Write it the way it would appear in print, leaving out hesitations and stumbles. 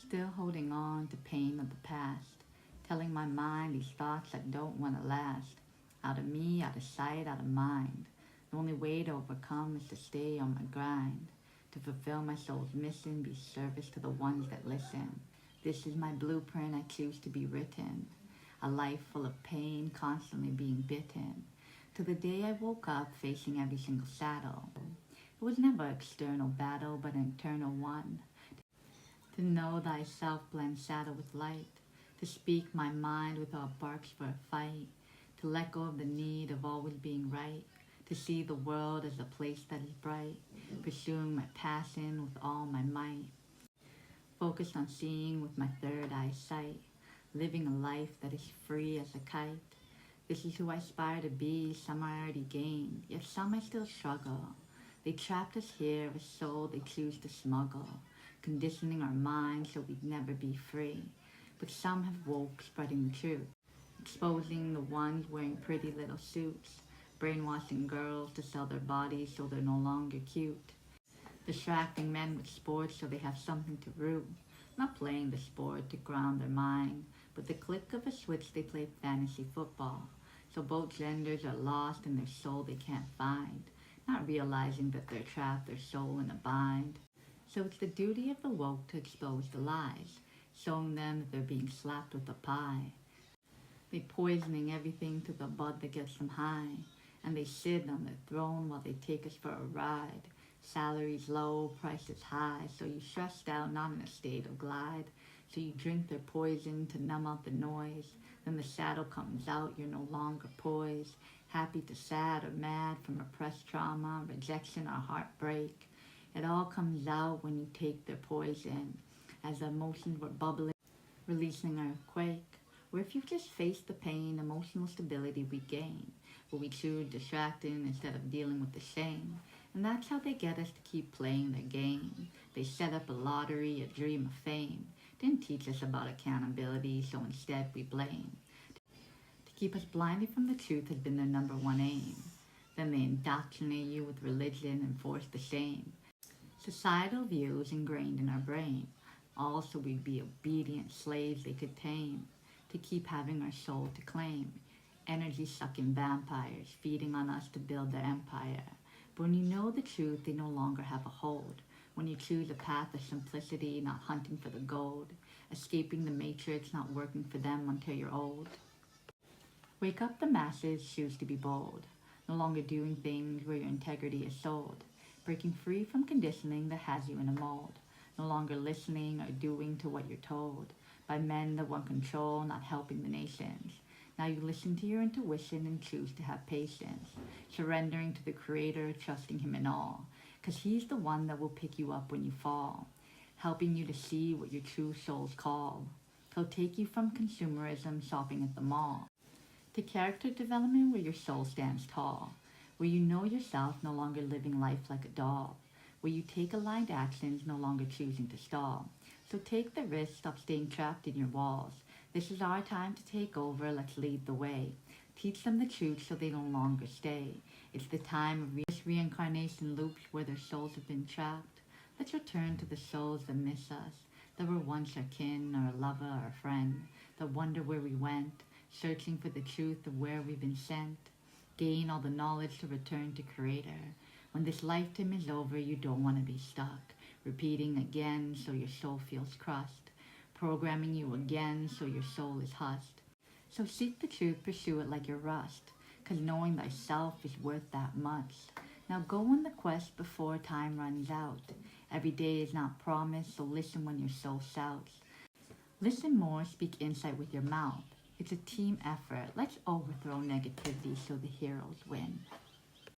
Still holding on to pain of the past, telling my mind these thoughts that don't want to last. Out of me, out of sight, out of mind. The only way to overcome is to stay on my grind. To fulfill my soul's mission, be service to the ones that listen. This is my blueprint, I choose to be written. A life full of pain, constantly being bitten. To the day I woke up, facing every single saddle. It was never an external battle, but an internal one. To know thyself blend shadow with light. To speak my mind without barks for a fight. To let go of the need of always being right. To see the world as a place that is bright. Pursuing my passion with all my might. Focused on seeing with my third eye sight. Living a life that is free as a kite. This is who I aspire to be, some I already gained, yet some I still struggle. They trapped us here, a soul they choose to smuggle, conditioning our minds so we'd never be free. But some have woke, spreading the truth, exposing the ones wearing pretty little suits, brainwashing girls to sell their bodies so they're no longer cute, distracting men with sports so they have something to root, not playing the sport to ground their mind, but the click of a switch they play fantasy football. So both genders are lost in their soul they can't find, not realizing that they're trapped their soul in a bind. So it's the duty of the woke to expose the lies, showing them that they're being slapped with a pie. They poisoning everything to the bud that gets them high, and they sit on their throne while they take us for a ride. Salaries low, prices high, so you stressed out, not in a state of glide. So you drink their poison to numb out the noise. Then the shadow comes out, you're no longer poised. Happy to sad or mad from repressed trauma, rejection or heartbreak. It all comes out when you take their poison. As the emotions were bubbling, releasing an earthquake. Where if you just face the pain, emotional stability we gain. But we choose distracting instead of dealing with the shame. And that's how they get us to keep playing their game. They set up a lottery, a dream of fame. Didn't teach us about accountability, so instead we blame. To keep us blinded from the truth has been their number one aim. Then they indoctrinate you with religion and force the shame. Societal views ingrained in our brain. Also we'd be obedient slaves they could tame. To keep having our soul to claim. Energy-sucking vampires feeding on us to build their empire. But when you know the truth, they no longer have a hold. When you choose a path of simplicity, not hunting for the gold. Escaping the matrix, not working for them until you're old. Wake up the masses, choose to be bold. No longer doing things where your integrity is sold. Breaking free from conditioning that has you in a mold. No longer listening or doing to what you're told. By men that want control, not helping the nations. Now you listen to your intuition and choose to have patience. Surrendering to the Creator, trusting Him in all. Because He's the one that will pick you up when you fall. Helping you to see what your true soul's call. He'll take you from consumerism, shopping at the mall. To character development where your soul stands tall. Where you know yourself, no longer living life like a doll. Where you take aligned actions, no longer choosing to stall. So take the risk, stop staying trapped in your walls. This is our time to take over, let's lead the way. Teach them the truth so they no longer stay. It's the time of reincarnation loops where their souls have been trapped. Let's return to the souls that miss us, that were once our kin, or a lover, or a friend, that wonder where we went, searching for the truth of where we've been sent. Gain all the knowledge to return to Creator. When this lifetime is over, you don't want to be stuck. Repeating again so your soul feels crushed. Programming you again so your soul is hushed. So seek the truth, pursue it like your rust. Cause knowing thyself is worth that much. Now go on the quest before time runs out. Every day is not promised, so listen when your soul shouts. Listen more, speak insight with your mouth. It's a team effort. Let's overthrow negativity so the heroes win.